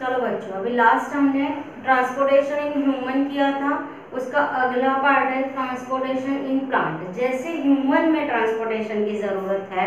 चलो बच्चों, अभी लास्ट हमने ट्रांसपोर्टेशन इन ह्यूमन किया था, उसका अगला पार्ट है ट्रांसपोर्टेशन इन प्लांट। जैसे ह्यूमन में ट्रांसपोर्टेशन की ज़रूरत है,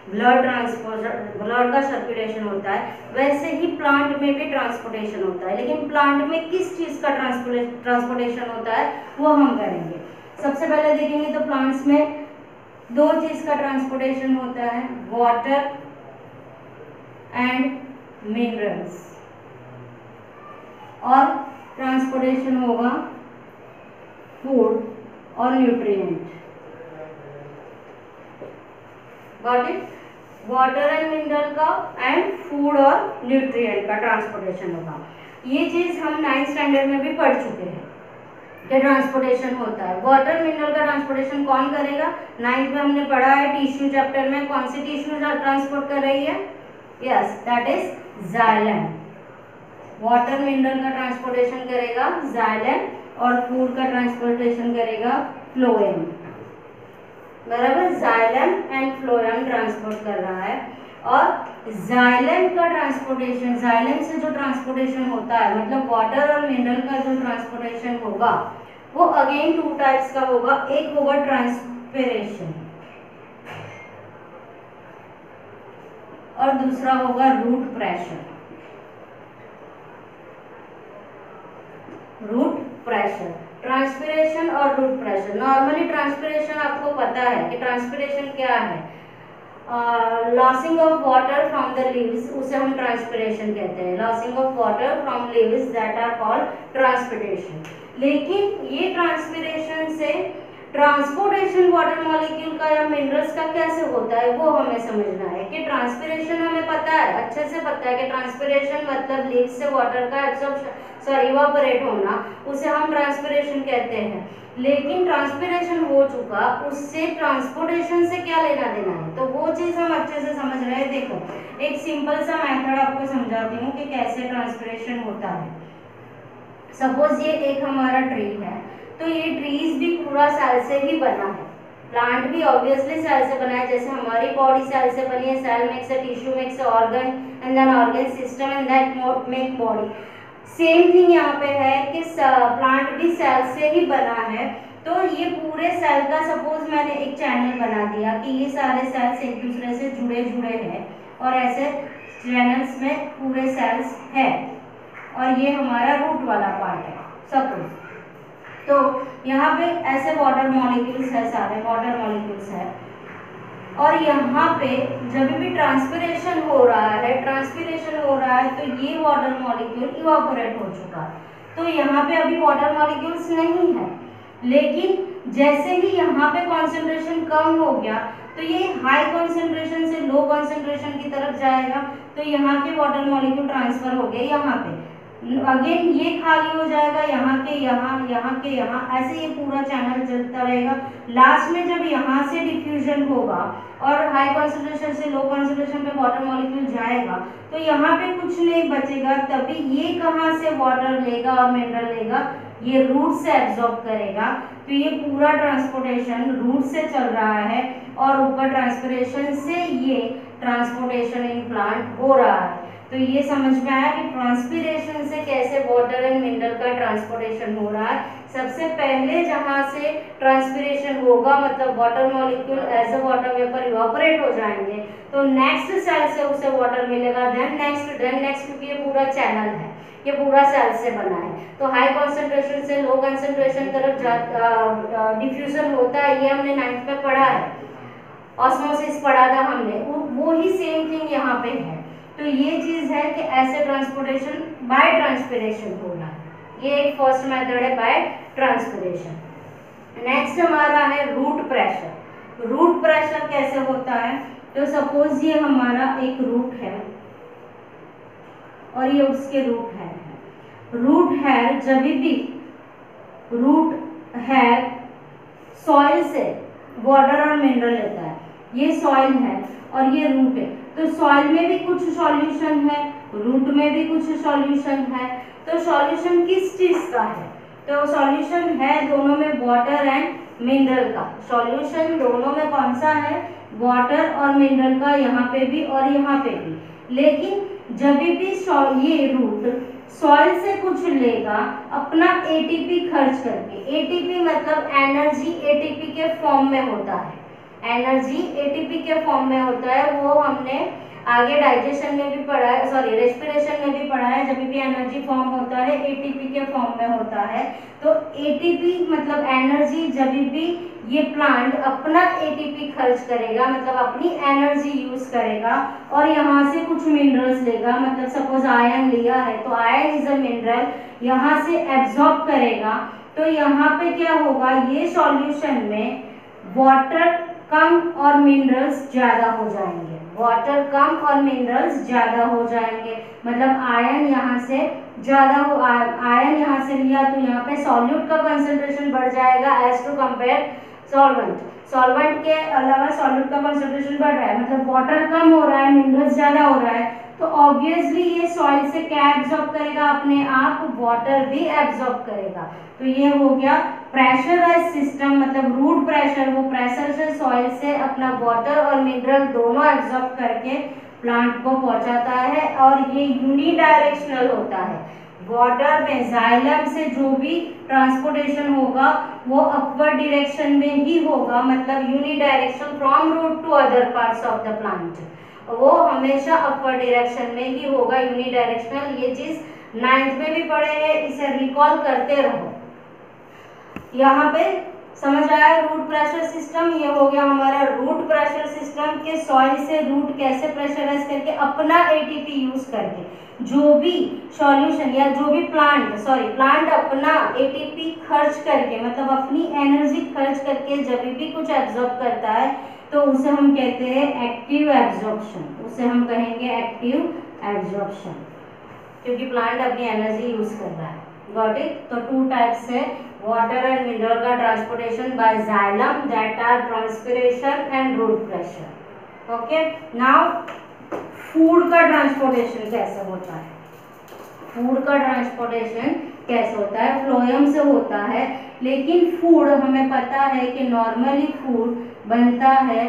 ब्लड का सर्कुलेशन होता है, वैसे ही प्लांट में भी ट्रांसपोर्टेशन होता है। लेकिन प्लांट में किस चीज़ का ट्रांसपोर्टेशन होता है वो हम करेंगे। सबसे पहले देखेंगे तो प्लांट्स में दो चीज़ का ट्रांसपोर्टेशन होता है, वाटर एंड मिनरल्स, और ट्रांसपोर्टेशन होगा फूड और nutrient. Got it? Water and mineral का एंड फूड और न्यूट्रिएंट का ट्रांसपोर्टेशन होगा। ये चीज़ हम 9th स्टैंडर्ड में भी पढ़ चुके हैं कि ट्रांसपोर्टेशन होता है। वाटर मिनरल का ट्रांसपोर्टेशन कौन करेगा? 9th में हमने पढ़ा है टिश्यू चैप्टर में। कौन सी टिश्यू ट्रांसपोर्ट कर रही है? Yes, that is xylem. Water mineral का ट्रांसपोर्टेशन करेगा जाइलम और फूड का ट्रांसपोर्टेशन करेगा फ्लोएम। बराबर, जाइलम एंड फ्लोएम ट्रांसपोर्ट कर रहा है। और जाइलम का ट्रांसपोर्टेशन, जाइलम से जो ट्रांसपोर्टेशन होता है, मतलब वाटर और मिनरल का जो ट्रांसपोर्टेशन होगा वो अगेन 2 टाइप्स का होगा। एक होगा ट्रांसपिरेशन और दूसरा होगा root pressure. Root pressure, transpiration और रूट प्रेशर। नॉर्मली ट्रांसपिरेशन आपको पता है कि ट्रांसपिरेशन क्या है, losing of water from the leaves, उसे हम ट्रांसपिरेशन कहते हैं। Losing of water from leaves that are called transpiration. लेकिन ये ट्रांसपिरेशन से ट्रांसपोर्टेशन वाटर मॉलिक्यूल का या मिनरल्स का कैसे होता है वो हमें समझना है। कि ट्रांसपिरेशन हमें पता है, अच्छे से पता है कि ट्रांसपिरेशन मतलब लीव्स से वाटर का इवापोरेट होना, उसे हम ट्रांसपिरेशन कहते हैं। लेकिन ट्रांसपिरेशन हो चुका, उससे ट्रांसपोर्टेशन से क्या लेना देना है, तो वो चीज़ हम अच्छे से समझ रहे हैं। देखो, एक सिंपल सा मेथड आपको समझाती हूँ कि कैसे ट्रांसपिरेशन होता है। सपोज ये एक हमारा ट्री है, तो ये ट्रीज भी पूरा सेल से ही बना है। प्लांट भी ऑब्वियसली सेल से बना है, जैसे हमारी बॉडी सेल से बनी है। Cell makes a tissue, makes a organ and then organ system and that make body. Same thing यहाँ पे है कि प्लांट भी सेल से ही बना है। तो ये पूरे सेल का, सपोज मैंने एक चैनल बना दिया कि ये सारे सेल्स एक दूसरे से जुड़े हैं और ऐसे चैनल्स में पूरे सेल्स है, और ये हमारा रूट वाला पार्ट है सपोज। तो यहाँ पे ऐसे वाटर मॉलिक्यूल्स है, सारे वाटर मॉलिक्यूल्स है, और यहाँ पे जब भी ट्रांसपिरेशन हो रहा है, तो ये वाटर मॉलिक्यूल इवापोरेट हो चुका। तो यहाँ पे अभी वाटर मॉलिक्यूल्स नहीं है, लेकिन जैसे ही यहाँ पे कॉन्सेंट्रेशन कम हो गया तो ये हाई कॉन्सेंट्रेशन से लो कॉन्सेंट्रेशन की तरफ जाएगा। तो यहाँ के वाटर मॉलिक्यूल ट्रांसफर हो गए यहाँ पे, अगेन ये खाली हो जाएगा, यहाँ के यहाँ, ऐसे ये पूरा चैनल चलता रहेगा। लास्ट में जब यहाँ से डिफ्यूजन होगा और हाई कॉन्सेंट्रेशन से लो कॉन्सेंट्रेशन पे वाटर मॉलिक्यूल जाएगा, तो यहाँ पे कुछ नहीं बचेगा। तभी ये कहाँ से वाटर लेगा और मिनरल लेगा? ये रूट से एब्जॉर्ब करेगा। तो ये पूरा ट्रांसपोर्टेशन रूट से चल रहा है, और ऊपर ट्रांसपिरेशन से ये ट्रांसपोर्टेशन इन प्लांट हो रहा है। तो ये समझ में आया कि ट्रांसपिरेशन से कैसे वाटर एंड मिनरल का ट्रांसपोर्टेशन हो रहा है। सबसे पहले जहाँ से ट्रांसपिरेशन होगा, मतलब water molecule as a water vapour evaporate हो जाएंगे, तो नेक्स्ट सेल से उसे वाटर मिलेगा, देन नेक्स्ट, क्योंकि ये पूरा चैनल है, ये पूरा सेल से बना है। तो हाई कॉन्सेंट्रेशन से लो कॉन्सेंट्रेशन तरफ डिफ्यूजन होता है, ये हमने 9th में पढ़ा है, ऑस्मोसिस पढ़ा था हमने, वो ही सेम थिंग यहाँ पे है। तो ये चीज़ है कि ऐसे ट्रांसपोर्टेशन बाय ट्रांसपिरेशन होना है। ये एक फर्स्ट मेथड है, बाय ट्रांसपिरेशन। नेक्स्ट हमारा है रूट प्रेशर। रूट प्रेशर कैसे होता है? तो सपोज ये हमारा एक रूट है और ये उसके रूट है। रूट है, जब भी रूट है सॉइल से वाटर और मिनरल लेता है, ये सॉइल है और ये रूट है। तो सॉइल में भी कुछ सॉल्यूशन है, रूट में भी कुछ सॉल्यूशन है। तो सॉल्यूशन किस चीज़ का है? तो सॉल्यूशन है दोनों में, वाटर एंड मिनरल का। सॉल्यूशन दोनों में कौन सा है? वाटर और मिनरल का, यहाँ पे भी और यहाँ पे भी। लेकिन जब भी ये रूट सॉइल से कुछ लेगा अपना एटीपी खर्च करके, एटीपी मतलब एनर्जी एटीपी के फॉर्म में होता है, एनर्जी एटीपी के फॉर्म में होता है, वो हमने आगे डाइजेशन में भी पढ़ा है, सॉरी रेस्पिरेशन में भी पढ़ा है। जब भी एनर्जी फॉर्म होता है एटीपी के फॉर्म में होता है। तो एटीपी मतलब एनर्जी, जब भी ये प्लांट अपना एटीपी खर्च करेगा मतलब अपनी एनर्जी यूज करेगा और यहाँ से कुछ मिनरल्स लेगा, मतलब सपोज आयरन लिया है तो आयरन इज अ मिनरल, यहाँ से एब्जॉर्ब करेगा, तो यहाँ पे क्या होगा, ये सॉल्यूशन में वाटर कम और मिनरल्स ज्यादा हो जाएंगे, वाटर कम और मिनरल्स ज्यादा हो जाएंगे, मतलब आयरन यहाँ से ज्यादा हो, आयरन यहाँ से लिया तो यहाँ पे सॉल्यूट का कंसंट्रेशन बढ़ जाएगा as to compare solvent, solvent के अलावा सॉल्यूट का कंसंट्रेशन बढ़ रहा है, मतलब वाटर कम हो रहा है, मिनरल्स ज्यादा हो रहा है, तो ऑब्वियसली ये सॉइल से क्या एब्जॉर्ब करेगा, अपने आप वाटर भी एब्जॉर्ब करेगा। तो ये हो गया प्रेशराइज सिस्टम, मतलब रूट प्रेशर, वो प्रेशर से सॉइल से अपना वाटर और मिनरल दोनों एब्जॉर्ब करके प्लांट को पहुंचाता है और ये यूनिडायरेक्शनल होता है। वाटर में जाइलम से जो भी ट्रांसपोर्टेशन होगा वो अपवर्ड डायरेक्शन में ही होगा, मतलब unidirection from root to other parts of the plant, वो हमेशा अपवर्ड डायरेक्शन में ही होगा, यूनिडायरेक्शनल। ये चीज 9th में भी पढ़े हैं, इसे रिकॉल करते रहो। यहाँ पे समझ आया रूट प्रेशर सिस्टम, ये हो गया हमारा रूट प्रेशर सिस्टम के सॉइल से रूट कैसे प्रेशराइज करके अपना एटीपी यूज करके जो भी सॉल्यूशन या जो भी प्लांट अपना एटीपी खर्च करके मतलब अपनी एनर्जी खर्च करके जब भी कुछ एब्जॉर्ब करता है तो उसे हम कहते हैं एक्टिव एब्जॉर्प्शन, उसे हम कहेंगे एक्टिव एब्जॉर्प्शन, क्योंकि प्लांट अपनी एनर्जी यूज कर रहा है। Got it? तो 2 टाइप्स है वाटर एंड मिनरल का transportation by xylem, that are transpiration and root pressure. Okay, now food का ट्रांसपोर्टेशन कैसे होता है? फूड का ट्रांसपोर्टेशन कैसे होता है? फ्लोएम से होता है, लेकिन फूड हमें पता है कि नॉर्मली फूड बनता है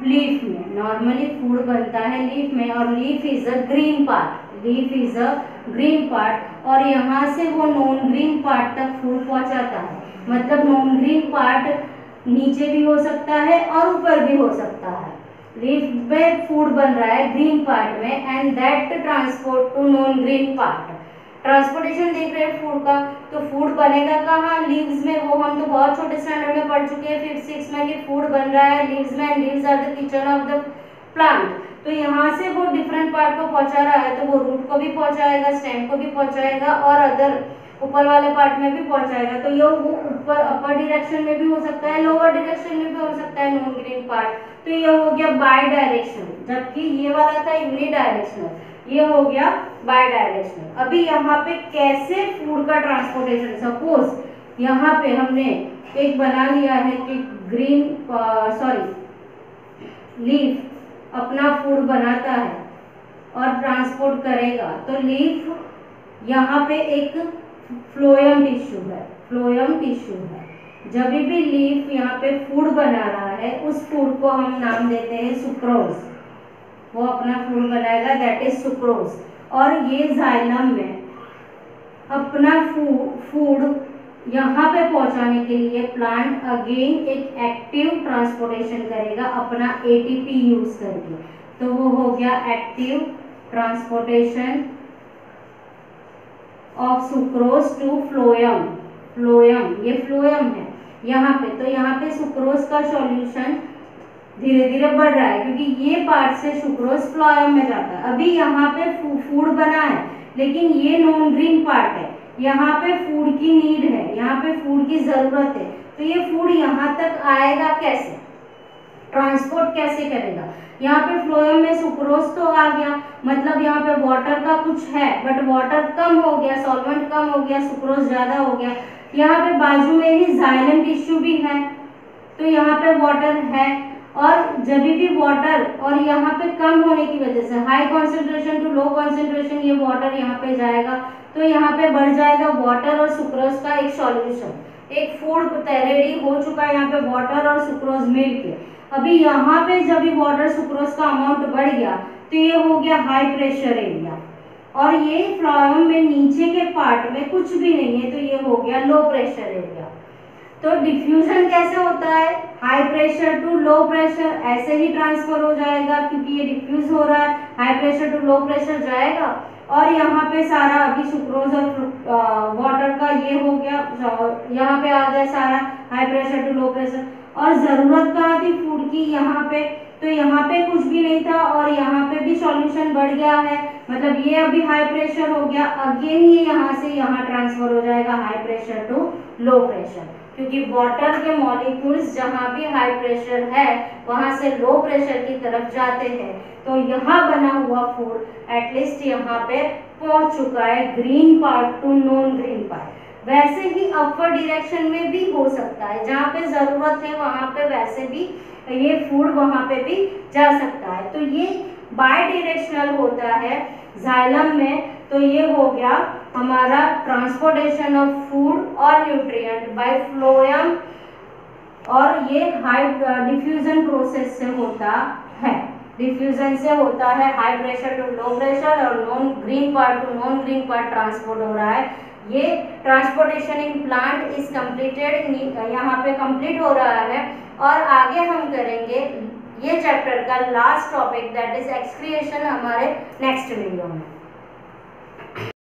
लीफ में, नॉर्मली फूड बनता है लीफ में और leaf is a green part, leaf is a green part और यहाँ से वो नॉन ग्रीन पार्ट तक फूड पहुँचाता है, मतलब नॉन ग्रीन पार्ट नीचे भी हो सकता है और ऊपर भी हो सकता है। लीफ में फूड बन रहा है ग्रीन पार्ट में and that transport to non green part, transportation देख रहे हैं फूड का, तो फूड बनेगा कहाँ? लीव्स में। वो हम तो बहुत छोटे स्टैंडर्ड में पढ़ चुके हैं 5th 6th में कि फूड बन रहा है लीव्स में, leaves are the kitchen of the plant. तो यहाँ से वो डिफरेंट पार्ट को पहुंचा रहा है, तो वो रूट को भी पहुंचाएगा, स्टेम को भी पहुंचाएगा और अदर ऊपर वाले पार्ट में भी पहुंचाएगा। तो ये वो ऊपर अपर डायरेक्शन में भी हो सकता है, लोअर डायरेक्शन में भी हो सकता है नॉन ग्रीन पार्ट। तो ये हो गया बाय डायरेक्शन, जबकि ये वाला था यूनि डायरेक्शनल, ये हो गया बाय डायरेक्शनल। अभी यहाँ पे कैसे फूड का ट्रांसपोर्टेशन, सपोज यहाँ पे हमने एक बना लिया है कि लीफ अपना फूड बनाता है और ट्रांसपोर्ट करेगा, तो लीफ यहाँ पे एक फ्लोएम टिश्यू है, फ्लोएम टिश्यू है। जब भी लीफ यहाँ पे फूड बना रहा है उस फूड को हम नाम देते हैं सुक्रोज, वो अपना फूड बनाएगा दैट इज सुक्रोज। और ये जाइलम में अपना फूड यहाँ पे पहुँचाने के लिए प्लांट अगेन एक एक्टिव ट्रांसपोर्टेशन करेगा अपना एटीपी यूज करके, तो वो हो गया active transportation of sucrose to phloem. Phloem, ये फ्लोएम है यहाँ पे, तो यहाँ पे सुक्रोज का सॉल्यूशन धीरे धीरे बढ़ रहा है क्योंकि ये पार्ट से सुक्रोज फ्लोएम में जाता है। अभी यहाँ पे फूड बना है लेकिन ये नॉन ग्रीन पार्ट है, यहाँ पे फूड की नीड है, यहाँ पे फूड की जरूरत है, तो ये फूड यहाँ तक आएगा कैसे, ट्रांसपोर्ट कैसे करेगा? यहाँ पे फ्लोएम में सुक्रोज तो आ गया, मतलब यहाँ पे वाटर का कुछ है बट वाटर कम हो गया, सॉल्वेंट कम हो गया, सुक्रोज ज्यादा हो गया। यहाँ पे बाजू में ही जाइलम टिश्यू भी है, तो यहाँ पे वाटर है और जब भी वाटर और यहाँ पे कम होने की वजह से high concentration to low concentration ये वाटर यहाँ पे जाएगा, तो यहाँ पे बढ़ जाएगा वाटर और सुक्रोज का एक सॉल्यूशन, एक फूड रेडी हो चुका है यहाँ पे वाटर और सुक्रोज मिलके। अभी यहाँ पे जब भी वाटर सुक्रोज का अमाउंट बढ़ गया तो ये हो गया हाई प्रेशर एरिया, और ये फ्लोएम में नीचे के पार्ट में कुछ भी नहीं है तो ये हो गया लो प्रेशर एरिया। तो डिफ्यूजन कैसे होता है, high pressure to low pressure ऐसे ही ट्रांसफर हो जाएगा, क्योंकि ये डिफ्यूज हो रहा है, high pressure to low pressure जाएगा, और यहाँ पे सारा अभी सुक्रोज और वाटर का ये हो गया, यहाँ पे आ गया सारा high pressure to low pressure. और जरूरत कहाँ थी फूड की, यहाँ पे, तो यहाँ पे कुछ भी नहीं था और यहाँ पे भी सॉल्यूशन बढ़ गया है, मतलब ये अभी हाई प्रेशर हो गया, अगेन ये यहाँ से यहाँ ट्रांसफर हो जाएगा high pressure to low pressure, क्योंकि वाटर के मॉलिक्यूल्स जहाँ भी हाई प्रेशर है वहाँ से लो प्रेशर की तरफ जाते हैं। तो यहाँ बना हुआ फूड एटलीस्ट यहाँ पे पहुँच चुका है green part to non green part. वैसे ही अपवर्ड डायरेक्शन में भी हो सकता है, जहाँ पे ज़रूरत है वहाँ पे वैसे भी ये फूड वहाँ पे भी जा सकता है। तो ये बाय डायरेक्शनल होता है जाइलम में। तो ये हो गया हमारा ट्रांसपोर्टेशन ऑफ फूड और न्यूट्रिएंट बाय फ्लोएम, और ये हाई डिफ्यूजन प्रोसेस से होता है, डिफ्यूजन से होता है high pressure to low pressure, और non green part to non green part transport हो रहा है। ये transportation in plant is completed, यहाँ पे कंप्लीट हो रहा है। और आगे हम करेंगे ये चैप्टर का last topic that is excretion हमारे नेक्स्ट वीडियो में।